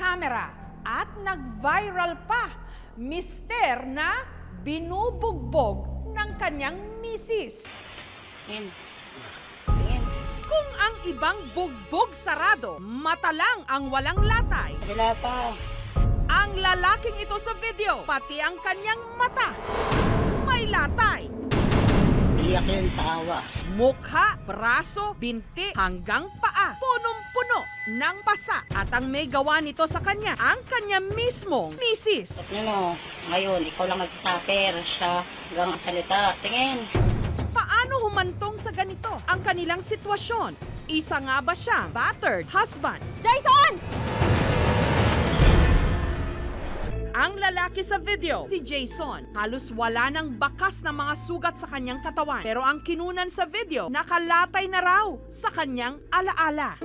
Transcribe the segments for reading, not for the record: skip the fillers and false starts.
camera at nag-viral pa. Mister na binubugbog ng kanyang misis. Tingin. Tingin. Kung ang ibang bugbog sarado, mata lang ang walang latay. Wala pa. Ang lalaking ito sa video, pati ang kanyang mata, may latay. Iyak yun sa awa. Mukha, braso, binti, hanggang paa. Punong-puno ng pasa. At ang may gawa nito sa kanya, ang kanya mismong misis. Ano, ngayon, ikaw lang magsasaper. Siya hanggang salita. Tingin. Paano humantong sa ganito ang kanilang sitwasyon? Isa nga ba siyang battered husband? Jason! Ang lalaki sa video, si Jason, halos wala ng bakas na mga sugat sa kanyang katawan. Pero ang kinunan sa video, nakalatay na raw sa kanyang alaala.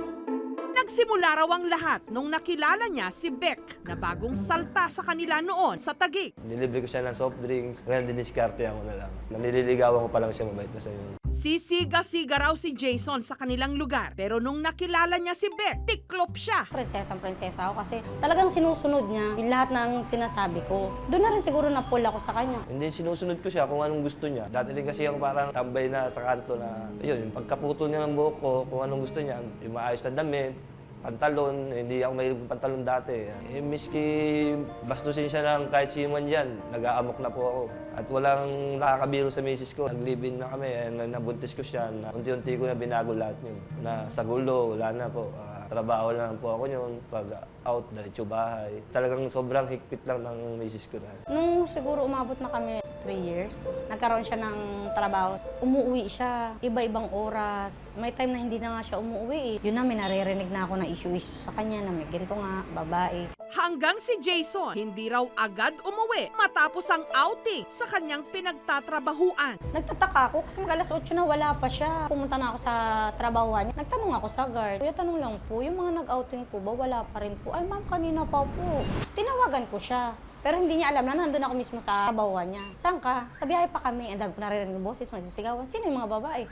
Nagsimula raw ang lahat nung nakilala niya si Beck na bagong salta sa kanila noon sa Taguig. Nilibre ko siya ng soft drinks, ngayon diniskarte ako na lang. Nililigawan ko pa lang siya, mabait na sa'yo. Sisiga-siga raw si Jason sa kanilang lugar. Pero nung nakilala niya si Beck, tiklop siya. Prinsesa ako kasi talagang sinusunod niya yung lahat ng sinasabi ko. Doon na rin siguro na-pull ako sa kanya. Hindi, sinusunod ko siya kung anong gusto niya. Dati din kasi ako parang tambay na sa kanto na, yun, yung pagkaputol niya ng buhok ko, kung anong gusto niya, yung maayos na damit, pantalon, hindi ako may pantalon dati. Miski bastusin siya ng kahit sino man dyan, nag-aamok na po ako. At walang nakakabiro sa misis ko. Nag-live-in na kami, nabuntis ko siya, na unti-unti ko na binago lahat yun. Na sa gulo, wala na po. Trabaho lang po ako yun, pag out, diretso bahay. Talagang sobrang higpit lang ng misis ko na. Nung siguro umabot na kami 3 years, nagkaroon siya ng trabaho. Umuwi siya, iba-ibang oras. May time na hindi na nga siya umuwi eh. Yun na, may naririnig na ako na issue-issue sa kanya na may ganito nga, babae. Hanggang si Jason, hindi raw agad umuwi matapos ang outing sa kanyang pinagtatrabahuan. Nagtataka ako kasi mag-alas 8 na wala pa siya. Pumunta na ako sa trabahuan niya. Nagtanong ako sa guard. Kuya, tanong lang po, yung mga nag-outing po ba, wala pa rin po? Ay ma'am, kanina pa po. Tinawagan ko siya. Pero hindi niya alam na nandun ako mismo sa trabahuan niya. Saan ka? Sa biyahe pa kami. Ang dami ko naririnig ng boses, nagsisigawan. Sino yung mga babae?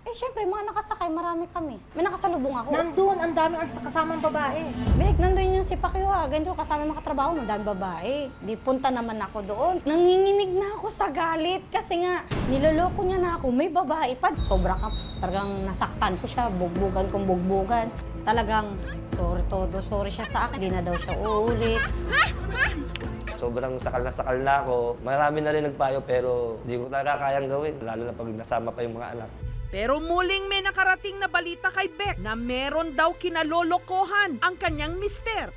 Eh, syempre, mga nakasakay, marami kami. May nakasalubong ako. Nandun, ang dami ang kasamang babae. Bek, nandun yung si Pacquiao. Ganito, kasama mga katrabaho, madami babae. Di punta naman ako doon. Nanginginig na ako sa galit kasi nga, niloloko niya na ako. May babae pa. Sobra ka. Talagang nasaktan ko siya. Bugbugan kong bugbugan. Talagang, sorry siya sa akin. Di na daw siya uulit. Sobrang sakal na ako. Marami na rin nagpayo pero hindi ko talaga kayang gawin. Lalo na pag nasama pa yung mga anak. Pero muling may nakarating na balita kay Beck na meron daw kinalolokohan ang kanyang mister.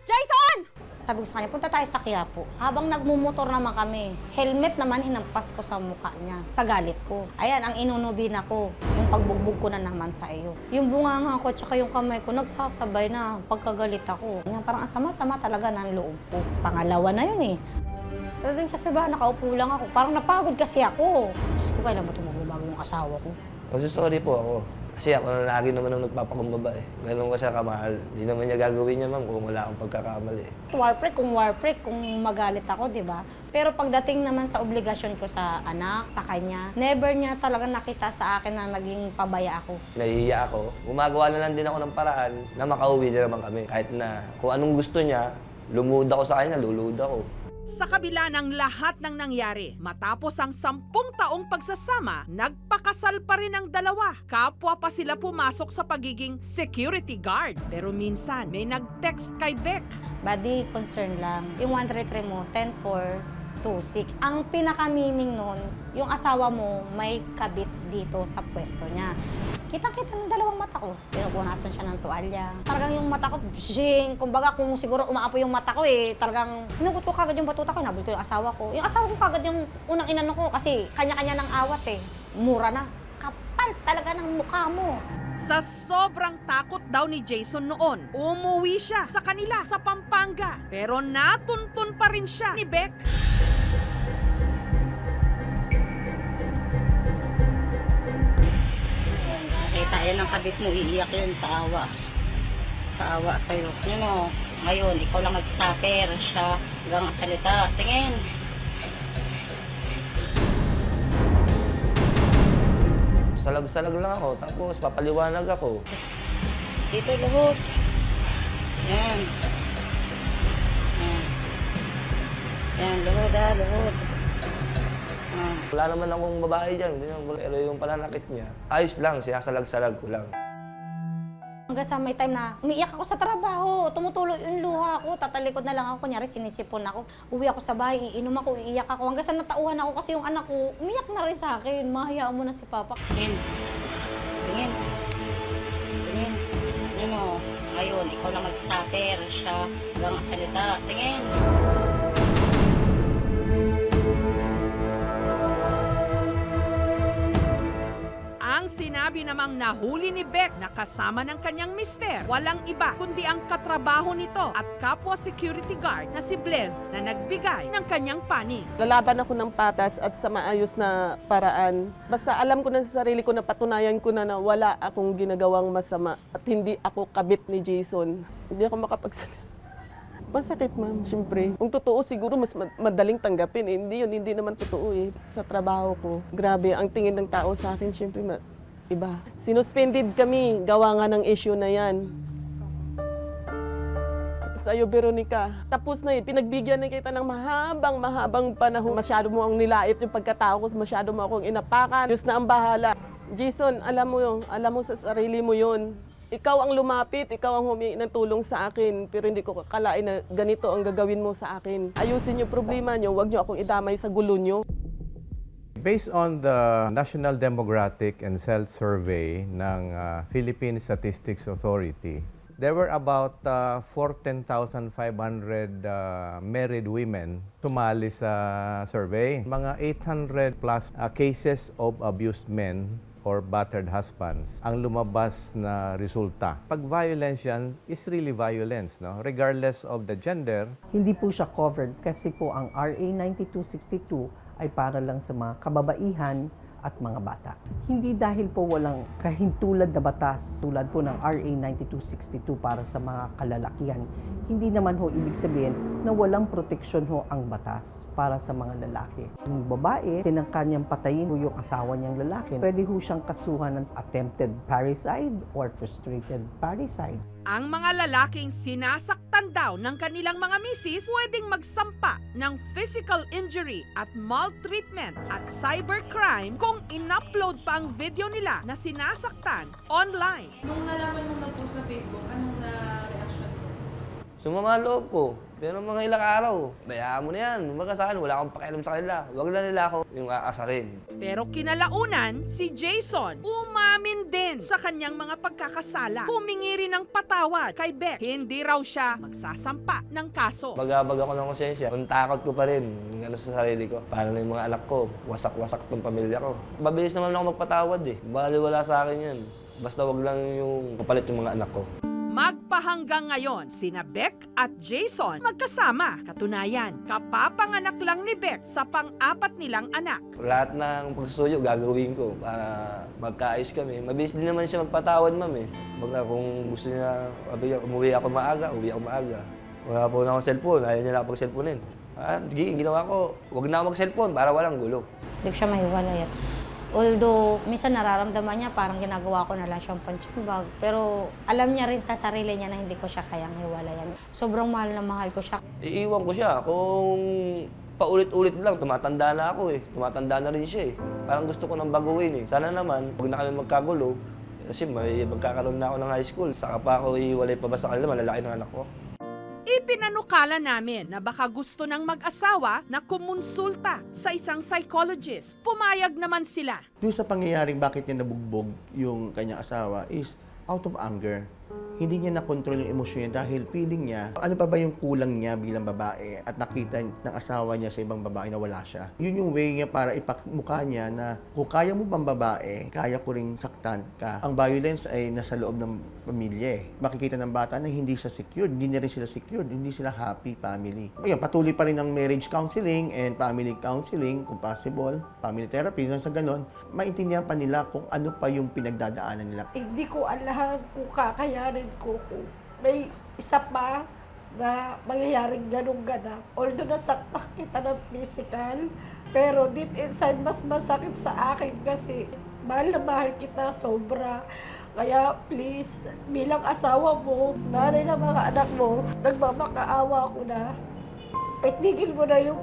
Jason! Sabi ko sa kanya, punta tayo sa Quiapo. Habang nagmumotor naman kami, helmet naman hinampas ko sa mukha niya, sa galit ko. Ayan, ang inunubin ako, yung pagbugbog ko na naman sa iyo. Yung bunganga ko, tsaka yung kamay ko, nagsasabay na pagkagalit ako. Yan, parang sama-sama talaga ng loob ko. Pangalawa na yun eh. Dating sa Cebu, nakaupo lang ako. Parang napagod kasi ako. Diyos ko, kailan ba ito magbabago yung asawa ko? Kasi sorry po ako. Kasi ako na lagi naman ang nagpapakumbaba eh. Ganun ko siya kamahal. Hindi naman niya gagawin niya ma'am kung wala akong pagkakamali eh. Warpre, kung magalit ako, di ba? Pero pagdating naman sa obligasyon ko sa anak, sa kanya, never niya talaga nakita sa akin na naging pabaya ako. Nahihiya ako. Gumagawa na lang din ako ng paraan na makauwi na naman kami. Kahit na kung anong gusto niya, lumuda ako sa kanya, luluda ako. Sa kabila ng lahat ng nangyari, matapos ang 10 taong pagsasama, nagpakasal pa rin ang dalawa. Kapwa pa sila pumasok sa pagiging security guard. Pero minsan, may nag-text kay Beck. Body concern lang. Yung 133 mo, 10-4-2-6. Ang pinaka-meaning nun, yung asawa mo may kabit dito sa pwesto niya. Kitang-kita ng dalawang mata ko. Pinupunasan siya ng tuwalya. Talagang yung mata ko, bshing! Kumbaga kung siguro umaapoy yung mata ko eh, talagang hinugot ko kagad yung batuta ko, nabul ko yung asawa ko. Yung asawa ko kagad yung unang inano ko kasi kanya-kanya ng awat eh. Mura na. Kapal talaga ng mukha mo. Sa sobrang takot daw ni Jason noon, umuwi siya sa kanila sa Pampanga. Pero natuntun pa rin siya ni Beck. Kita yan ang kabit mo, iiyak yun sa awa. Sa awa sa'yo. Yun o, ngayon, ikaw lang magsasaper. Siya hanggang salita. Tingin. Salag-salag lang ako, tapos papaliwanag ako. Dito, luhot. Yan. luhod. Wala naman akong babae dyan, pero yung pananakit niya, ayos lang, sinasalag-salag ko lang. Hanggang sa may time na umiiyak ako sa trabaho, tumutulo yung luha ko, tatalikod na lang ako, kunyari sinisipon ako. Uwi ako sa bahay, iinom ako, iiyak ako. Hanggang sa natauhan ako kasi yung anak ko, umiyak na rin sa akin. Mahayaan mo na si Papa. Tingin. Tingin. Tingin. Tingin mo. Ngayon, ikaw lang magsasaper. Siya lang ang salita. Tingin. Ang sinabi namang nahuli ni Beck na kasama ng kanyang mister, walang iba kundi ang katrabaho nito at kapwa security guard na si Blez na nagbigay ng kanyang panig. Lalaban ako ng patas at sa maayos na paraan. Basta alam ko na sa sarili ko na patunayan ko na wala akong ginagawang masama at hindi ako kabit ni Jason. Hindi ako makapagsalita. Masakit, ma'am, siyempre. Kung totoo, siguro mas madaling tanggapin. Eh. Hindi naman totoo eh. Sa trabaho ko, grabe, ang tingin ng tao sa akin, siyempre, iba. Sinuspended kami, gawa nga ng issue na yan. Sa'yo, Veronica, tapos na eh, pinagbigyan na kita ng mahabang panahon. Masyado mo ang nilait yung pagkatao ko, masyado mo akong inapakan. Diyos na ang bahala. Jason, alam mo sa sarili mo yun. Ikaw ang lumapit, ikaw ang humingi ng tulong sa akin, pero hindi ko kakalain na ganito ang gagawin mo sa akin. Ayusin yung problema nyo, huwag nyo akong idamay sa gulo nyo. Based on the National Demographic and Health Survey ng Philippine Statistics Authority, there were about 14,500 married women sumali sa survey. Mga 800 plus cases of abused men or battered husbands ang lumabas na resulta. Pag violence yan, is really violence, no? Regardless of the gender. Hindi po siya covered kasi po ang RA 9262 ay para lang sa mga kababaihan at mga bata. Hindi dahil po walang kahintulad na batas tulad po ng RA 9262 para sa mga kalalakihan, hindi naman ho ibig sabihin na walang proteksyon ho ang batas para sa mga lalaki. Yung babae, tinangka niyang patayin ho yung asawa niyang lalaki, pwede ho siyang kasuhan ng attempted parricide or frustrated parricide. Ang mga lalaking sinasaktan daw ng kanilang mga misis pwedeng magsampa ng physical injury at maltreatment at cybercrime kung in-upload pa ang video nila na sinasaktan online. Nung nalaman mo na po sa Facebook, anong na-reaction mo? Sumama loob ko. Pero mga ilang araw, bayaan mo na yan. Magkasaan, wala akong pakialam sa kanila. Huwag na nila ako yung aasarin. Pero kinalaunan, si Jason umamin din sa kanyang mga pagkakasala. Humingi rin ng patawad kay Beck. Hindi raw siya magsasampa ng kaso. Bagabag ako ng konsensya. Ang takot ko pa rin yung sa sarili ko. Paano na yung mga anak ko? Wasak-wasak tong pamilya ko. Mabilis naman ako magpatawad eh. Baliwala sa akin yan. Basta wag lang yung kapalit yung mga anak ko. Magpahanggang ngayon, sina Beck at Jason magkasama. Katunayan, kapapanganak lang ni Beck sa pang-apat nilang anak. Lahat ng pagsusuyo gagawin ko para magkaayos kami. Mabilis din naman siya magpatawad, ma'am eh. Baga kung gusto niya, umuwi ako maaga, uwi ako maaga. Wala po na akong cellphone, ayaw niya na pag-cellphone-in. Ginawa ko, wag na ako mag-cellphone para walang gulo. Hindi ko siya mahiwalay. Although, minsan nararamdaman niya parang ginagawa ko na lang siyang punching bag. Pero alam niya rin sa sarili niya na hindi ko siya kayang hiwalayan. Sobrang mahal na mahal ko siya. Iiwan ko siya. Kung paulit-ulit lang, tumatanda na ako eh. Tumatanda na rin siya eh. Parang gusto ko nang baguhin eh. Sana naman, huwag na kami magkagulo. Kasi magkakaroon na ako ng high school. Saka pa ako iiwalay pa ba sa kanila, malalaki ng anak ko. Ipinanukala namin na baka gusto ng mag-asawa na kumonsulta sa isang psychologist. Pumayag naman sila. Doon sa pangyayaring bakit niya nabugbog yung kanyang asawa is out of anger. Hindi niya na-control yung emosyon niya dahil feeling niya, ano pa ba yung kulang niya bilang babae at nakita ng asawa niya sa ibang babae na wala siya. Yun yung way niya para ipakmukha niya na kung kaya mo bang babae, kaya ko ring saktan ka. Ang violence ay nasa loob ng pamilya eh. Makikita ng bata na hindi siya secured, hindi na rin sila secured, hindi sila happy family. Ayun, patuloy pa rin ang marriage counseling and family counseling kung possible, family therapy, sa ganon, maintindihan pa nila kung ano pa yung pinagdadaanan nila. Hindi ko alam kung kakayanin ko kung may isa pa na mangyayaring ganong ganap. Although nasaktan kita ng physical, pero deep inside mas masakit sa akin kasi mahal na mahal kita sobra. Kaya please, bilang asawa mo, nanay ng mga anak mo, nagmamakaawa ko na. Itigil mo na yung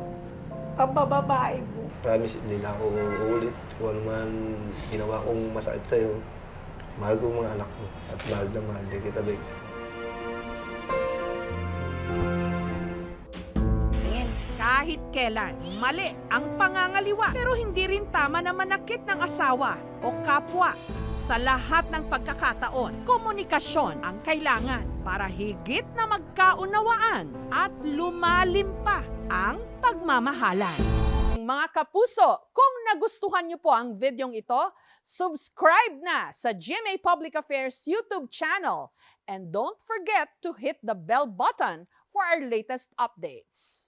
pambababae mo. Promise, hindi na ako uulit. Kung ano man ginawa kong masakit sa'yo, mahal ko mga anak ko. At mahal na mahal din kita, babe. Tingin. Kahit kailan, mali ang pangangaliwa. Pero hindi rin tama na manakit ng asawa o kapwa. Sa lahat ng pagkakataon, komunikasyon ang kailangan para higit na magkaunawaan at lumalim pa ang pagmamahalan. Mga kapuso, kung nagustuhan niyo po ang videong ito, subscribe na sa GMA Public Affairs YouTube channel and don't forget to hit the bell button for our latest updates.